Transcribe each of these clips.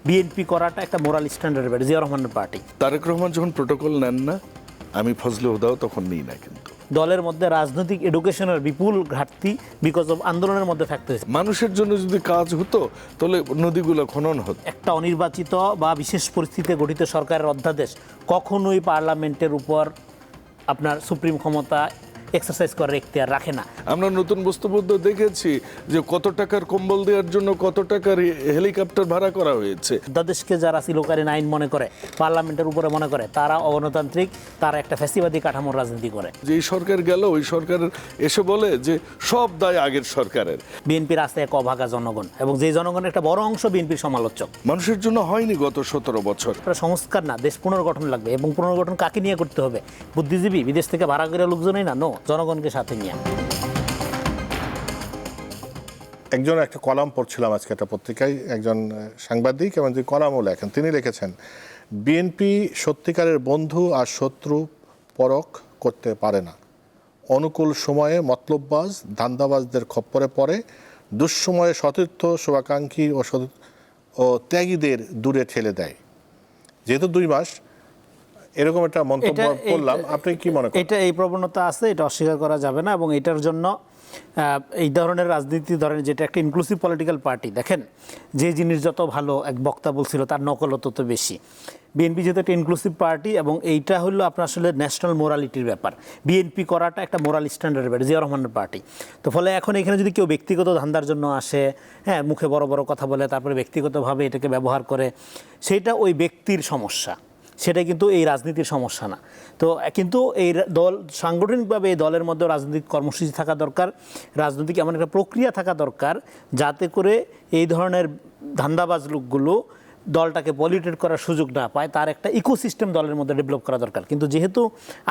BNP করাটা একটা moral standard ব্যাপার, জিয়াউর রহমানের পার্টি। তারেক রহমান যখন প্রোটোকল নেন না, আমি ফজলে হুদাও তখন নিই না। কিন্তু দলের মধ্যে রাজনৈতিক এডুকেশনের বিপুল ঘাটতি বিকজ অফ আন্দোলনের মধ্যে থাকতে হয়েছে। মানুষের জন্য যদি কাজ হতো তাহলে নদীগুলো খনন হতো। একটা অনির্বাচিত বা বিশেষ পরিস্থিতিতে গঠিত সরকারের অধ্যাদেশ কখনোই পার্লামেন্টের উপর আপনার সুপ্রিম ক্ষমতা এক্সারসাইজ করার এখতিয়ার রাখে না। আমরা নতুন বস্তুবদ্ধ দেখেছি যে কত টাকার কম্বল দেওয়ার জন্য কত টাকার হেলিকপ্টার ভাড়া করা হয়েছে। অধ্যাদেশকে যারা চিরকালীন আইন মনে করে, পার্লামেন্টের উপরে মনে করে, তারা অগণতান্ত্রিক, তারা একটা ফ্যাসিবাদী কাঠামোর রাজনীতি করে। যে এই সরকার গেল, ওই সরকার এসে বলে যে সব দায় আগের সরকারের। বিএনপির আছে এক অভাগা জনগণ, এবং যে জনগণের একটা বড় অংশ বিএনপির সমালোচক। মানুষের জন্য হয়নি গত 17 বছর। সংস্কার না, দেশ পুনর্গঠন লাগবে, এবং পুনর্গঠন কাকে নিয়ে করতে হবে? বুদ্ধিজীবী, বিদেশ থেকে ভাড়া করে লোকজনই না, নো, জনগণকে সাথে নিয়ে। একজন একটা কলাম পড়ছিলাম আজকে একটা পত্রিকায়, একজন সাংবাদিক এবং যে কলামও লেখেন, তিনি লিখেছেন বিএনপি সত্যিকারের বন্ধু আর শত্রু পরখ করতে পারে না। অনুকূল সময়ে মতলববাজ ধান্দাবাজদের খপ্পরে পড়ে, দুঃসময়ে সতীর্থ শুভাকাঙ্ক্ষী ও ত্যাগীদের দূরে ঠেলে দেয়। যেহেতু 2 মাস এরকম একটা মন্তব্য করলাম, আপনি কি মনে করেন? এটা এই প্রবণতা আছে, এটা অস্বীকার করা যাবে না। এবং এটার জন্য এই ধরনের রাজনীতি ধরেন, যেটা একটা ইনক্লুসিভ পলিটিক্যাল পার্টি, দেখেন যে জিনিস যত ভালো এক বক্তা বলছিল তার নকল তত বেশি। বিএনপি যেহেতু একটা ইনক্লুসিভ পার্টি, এবং এইটা হলো আপনার আসলে ন্যাশনাল মোরালিটির ব্যাপার। বিএনপি করাটা একটা মোরাল স্ট্যান্ডার্ড ব্যাপার, জিয়াউর রহমানের পার্টি। তো ফলে এখন এখানে যদি কেউ ব্যক্তিগত ধান্দার জন্য আসে, হ্যাঁ, মুখে বড় বড় কথা বলে, তারপরে ব্যক্তিগতভাবে এটাকে ব্যবহার করে, সেটা ওই ব্যক্তির সমস্যা, সেটা কিন্তু এই রাজনীতির সমস্যা না। তো কিন্তু এই দল সাংগঠনিকভাবে এই দলের মধ্যে রাজনৈতিক কর্মসূচি থাকা দরকার, রাজনৈতিক এমন একটা প্রক্রিয়া থাকা দরকার যাতে করে এই ধরনের ধান্দাবাজ লোকগুলো দলটাকে পলিউটেড করার সুযোগ না পায়। তার একটা ইকোসিস্টেম দলের মধ্যে ডেভেলপ করা দরকার। কিন্তু যেহেতু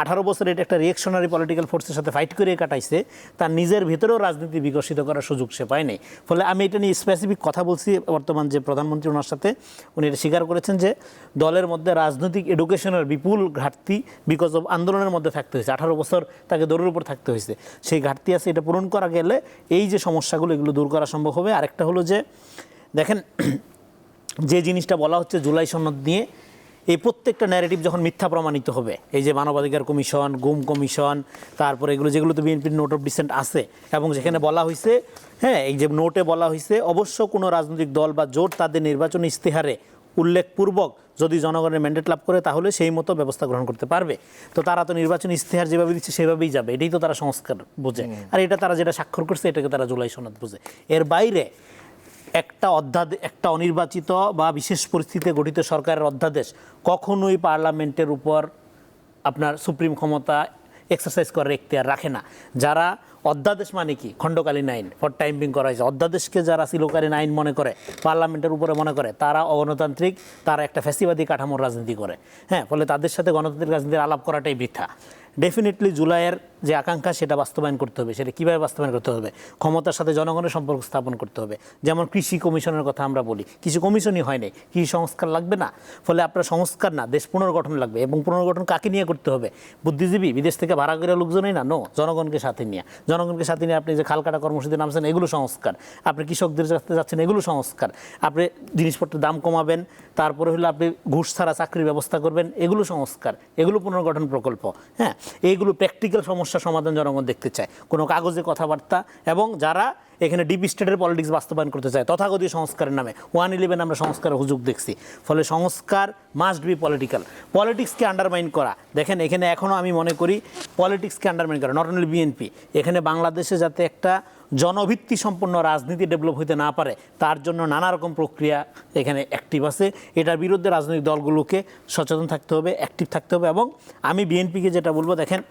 18 বছর এটা একটা রিয়েকশনারি পলিটিক্যাল ফোর্সের সাথে ফাইট করে কাটাইছে, তার নিজের ভেতরেও রাজনীতি বিকশিত করার সুযোগ সে পায়নি। ফলে আমি এটা নিয়ে স্পেসিফিক কথা বলছি। বর্তমান যে প্রধানমন্ত্রী, ওনার সাথে উনি এটা স্বীকার করেছেন যে দলের মধ্যে রাজনৈতিক এডুকেশনের বিপুল ঘাটতি বিকজ অফ আন্দোলনের মধ্যে থাকতে হয়েছে। 18 বছর তাকে দৌড়ের উপর থাকতে হয়েছে, সেই ঘাটতি আছে। এটা পূরণ করা গেলে এই যে সমস্যাগুলো, এগুলো দূর করা সম্ভব হবে। আরেকটা হলো যে দেখেন, যে জিনিসটা বলা হচ্ছে জুলাই সনদ নিয়ে, এই প্রত্যেকটা ন্যারেটিভ যখন মিথ্যা প্রমাণিত হবে, এই যে মানবাধিকার কমিশন, গুম কমিশন, তারপরে এগুলো যেগুলো তো বিএনপির নোট অফ ডিসেন্ট আছে, এবং যেখানে বলা হয়েছে, হ্যাঁ, এই যে নোটে বলা হয়েছে অবশ্য কোনো রাজনৈতিক দল বা জোট তাদের নির্বাচনী ইশতেহারে উল্লেখপূর্বক যদি জনগণের ম্যান্ডেট লাভ করে তাহলে সেই মতো ব্যবস্থা গ্রহণ করতে পারবে। তো তারা তো নির্বাচনী ইশতেহার যেভাবে দিচ্ছে সেভাবেই যাবে, এটাই তো তারা সংস্কার বোঝে। আর এটা তারা যেটা স্বাক্ষর করছে এটাকে তারা জুলাই সনদ বোঝে। এর বাইরে একটা অনির্বাচিত বা বিশেষ পরিস্থিতিতে গঠিত সরকারের অধ্যাদেশ কখনোই পার্লামেন্টের উপর আপনার সুপ্রিম ক্ষমতা এক্সারসাইজ করার এখতিয়ার রাখে না। যারা অধ্যাদেশ মানে কি, খণ্ডকালীন আইন ফর টাইম বিং করা হয়েছে, অধ্যাদেশকে যারা চিরকালীন আইন মনে করে, পার্লামেন্টের উপরে মনে করে, তারা অগণতান্ত্রিক, তারা একটা ফ্যাসিবাদী কাঠামোর রাজনীতি করে। হ্যাঁ, ফলে তাদের সাথে গণতান্ত্রিক রাজনীতির আলাপ করাটাই বৃথা। ডেফিনেটলি জুলাইয়ের যে আকাঙ্ক্ষা সেটা বাস্তবায়ন করতে হবে। সেটা কীভাবে বাস্তবায়ন করতে হবে? ক্ষমতার সাথে জনগণের সম্পর্ক স্থাপন করতে হবে। যেমন কৃষি কমিশনের কথা আমরা বলি, কিছু কমিশনই হয়নি, কৃষি সংস্কার লাগবে না? ফলে আপনার সংস্কার না, দেশ পুনর্গঠন লাগবে, এবং পুনর্গঠন কাকে নিয়ে করতে হবে? বুদ্ধিজীবী, বিদেশ থেকে ভাড়া করে লোকজনই না, নো, জনগণকে সাথে নিয়ে। জনগণকে সাথে নিয়ে আপনি যে খালকাটা কর্মসূচিতে নামছেন, এগুলো সংস্কার। আপনি কৃষকদের কাছে যাচ্ছেন, এগুলো সংস্কার। আপনি জিনিসপত্রের দাম কমাবেন, তারপরে হলো আপনি ঘুষ ছাড়া চাকরির ব্যবস্থা করবেন, এগুলো সংস্কার, এগুলো পুনর্গঠন প্রকল্প। হ্যাঁ, এইগুলো প্র্যাকটিক্যাল সমস্যার সমাধান জনগণ দেখতে চায়, কোনো কাগজে কথাবার্তা। এবং যারা এখানে ডিপ স্টেটের পলিটিক্স বাস্তবায়ন করতে চায় তথাকথিত সংস্কারের নামে, 111 আমরা সংস্কারের হুজুগ দেখছি। ফলে সংস্কার মাস্ট বি পলিটিক্যাল। পলিটিক্সকে আন্ডারমাইন করা, দেখেন এখানে এখনও আমি মনে করি পলিটিক্সকে আন্ডারমাইন করা, নট অনলি বিএনপি, এখানে বাংলাদেশে যাতে একটা জনভিত্তি সম্পন্ন রাজনীতি ডেভেলপ হতে না পারে তার জন্য নানা রকম প্রক্রিয়া এখানে অ্যাক্টিভ আছে। এটার বিরুদ্ধে রাজনৈতিক দলগুলোকে সচেতন থাকতে হবে, অ্যাক্টিভ থাকতে হবে। এবং আমি বিএনপিকে যেটা বলবো, দেখেন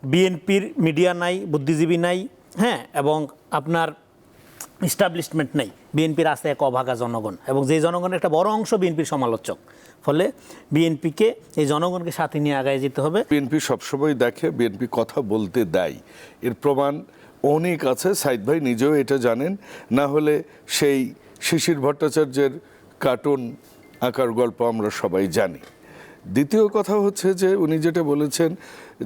বিএনপির মিডিয়া নাই, বুদ্ধিজীবী নাই, হ্যাঁ, এবং আপনার এস্টাবলিশমেন্ট নাই। বিএনপির আছে এক অভাগা জনগণ, এবং যে জনগণের একটা বড় অংশ বিএনপির সমালোচক। ফলে বিএনপিকে এই জনগণকে সাথে নিয়ে আগায় যেতে হবে। বিএনপি সবসময় দেখে, বিএনপি কথা বলতে দেয়, এর প্রমাণ অনেক আছে। সাইদ ভাই নিজেও এটা জানেন, না হলে সেই শিশির ভট্টাচার্যের কার্টুন আঁকার গল্প আমরা সবাই জানি। দ্বিতীয় কথা হচ্ছে যে উনি যেটা বলেছেন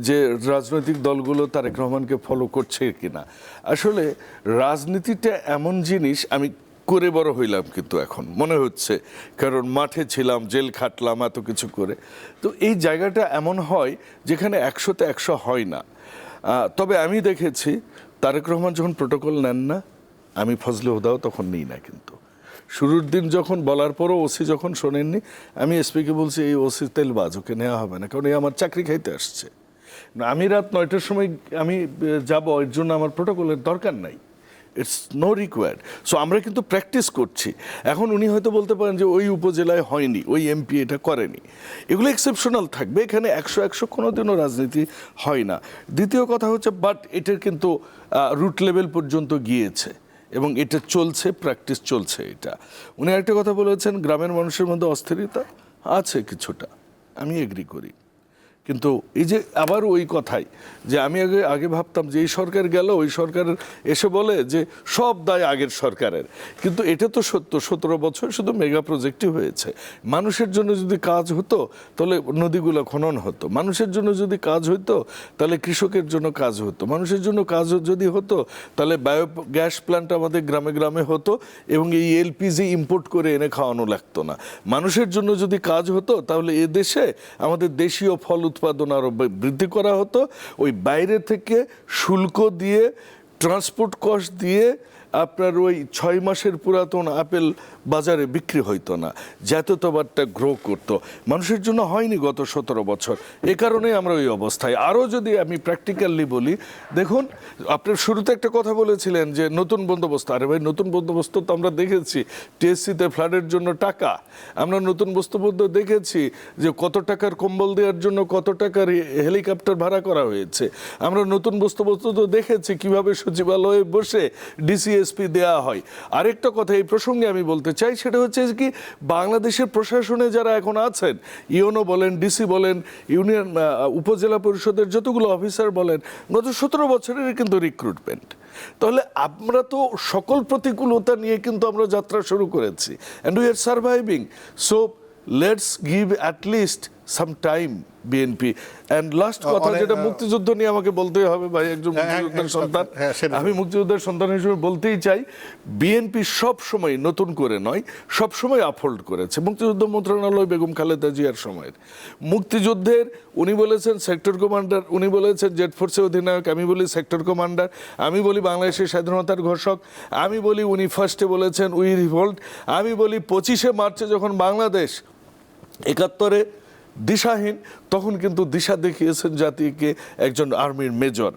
যে রাজনৈতিক দলগুলো তারেক রহমানকে ফলো করছে কিনা, আসলে রাজনীতিটা এমন জিনিস, আমি করে বড় হইলাম কিন্তু এখন মনে হচ্ছে, কারণ মাঠে ছিলাম, জেল খাটলাম, এত কিছু করে। তো এই জায়গাটা এমন হয় যেখানে 100-তে 100 হয় না। তবে আমি দেখেছি তারেক রহমান যখন প্রোটোকল নেন না, আমি ফজলে হুদাও তখন নিই না। কিন্তু শুরুর দিন যখন বলার পরও ওসি যখন শোনেননি, আমি এসপিকে বলছি এই ওসি তেলবাজ, ওকে নেওয়া হবে না, কারণ এই আমার চাকরি খাইতে আসছে। আমি রাত 9টার সময় আমি যাব, এর জন্য আমার প্রোটোকলের দরকার নাই, ইটস নো রিকোয়ার্ড। সো আমরা কিন্তু প্র্যাকটিস করছি। এখন উনি হয়তো বলতে পারেন যে ওই উপজেলায় হয়নি, ওই এমপি এটা করেনি, এগুলো এক্সেপশনাল থাকবে। এখানে 100-100 কোনোদিনও রাজনীতি হয় না। দ্বিতীয় কথা হচ্ছে, বাট এটার কিন্তু রুট লেভেল পর্যন্ত গিয়েছে এবং এটা চলছে, প্র্যাকটিস চলছে। এটা উনি একটা কথা বলেছেন, গ্রামের মানুষের মধ্যে অস্থিরতা আছে কিছুটা, আমি এগ্রি করি। কিন্তু এই যে আবার ওই কথাই যে আমি আগে ভাবতাম যে এই সরকার গেল, ওই সরকার এসে বলে যে সব দায় আগের সরকারের, কিন্তু এটা তো সত্য। 17 বছর শুধু মেগা প্রজেক্টই হয়েছে। মানুষের জন্য যদি কাজ হতো তাহলে নদীগুলো খনন হতো, মানুষের জন্য যদি কাজ হতো তাহলে কৃষকের জন্য কাজ হতো, মানুষের জন্য কাজ যদি হতো তাহলে বায়ো গ্যাস প্ল্যান্ট আমাদের গ্রামে গ্রামে হতো এবং এই এলপিজি ইম্পোর্ট করে এনে খাওয়ানো লাগতো না। মানুষের জন্য যদি কাজ হতো তাহলে এ দেশে আমাদের দেশীয় ফল উৎপাদন আরও বৃদ্ধি করা হতো। ওই বাইরে থেকে শুল্ক দিয়ে, ট্রান্সপোর্ট কস্ট দিয়ে আপনার ওই 6 মাসের পুরাতন আপেল বাজারে বিক্রি হইতো না, জাতীয়তাবাদটা গ্রো করতো। মানুষের জন্য হয়নি গত 17 বছর, এ কারণে আমরা ওই অবস্থায়। আরও যদি আমি প্র্যাকটিক্যালি বলি, দেখুন আপনার শুরুতে একটা কথা বলেছিলেন যে নতুন বন্দোবস্ত। আরে ভাই, নতুন বন্দোবস্ত তো আমরা দেখেছি, টিএসসিতে ফ্লাডের জন্য টাকা, আমরা নতুন বন্দোবস্ত দেখেছি যে কত টাকার কম্বল দেওয়ার জন্য কত টাকার হেলিকপ্টার ভাড়া করা হয়েছে। আমরা নতুন বন্দোবস্ত তো দেখেছি কিভাবে সচিবালয়ে বসে ডিসিএসপি দেয়া হয়। আরেকটা কথা এই প্রসঙ্গে আমি বলতে চাই, সেটা হচ্ছে কি, বাংলাদেশের প্রশাসনে যারা এখন আছেন, ইউনো বলেন, ডিসি বলেন, ইউনিয়ন উপজেলা পরিষদের যতগুলো অফিসার বলেন, গত 17 বছরের কিন্তু রিক্রুটমেন্ট। তাহলে আমরা তো সকল প্রতিকূলতা নিয়ে কিন্তু আমরা যাত্রা শুরু করেছি, and we are surviving. So let's give at least some time BNP. And last কথা, যেটা মুক্তিযুদ্ধ নিয়ে আমাকে বলতেই হবে ভাই, একজন মুক্তিযোদ্ধার সন্তান, আমি মুক্তিযোদ্ধার সন্তান হিসেবে বলতেই চাই, বিএনপি সব সময় নতুন করে নয়, সব সময় আপহোল্ড করেছে মুক্তিযুদ্ধ মন্ত্রণালয় বেগম খালেদা জিয়ার সময়ের। মুক্তিযুদ্ধের উনি বলেছেন সেক্টর কমান্ডার, উনি বলেছেন জেড ফোর্সের অধিনায়ক, আমি বলি সেক্টর কমান্ডার, আমি বলি বাংলাদেশের স্বাধীনতার ঘোষক, আমি বলি উনি ফার্স্টে বলেছেন উই রিভোল্ট, আমি বলি 25শে মার্চে যখন বাংলাদেশ 71-এ দিশাহীন, তখন কিন্তু দিশা দেখিয়েছেন জাতিকে একজন আর্মির মেজর।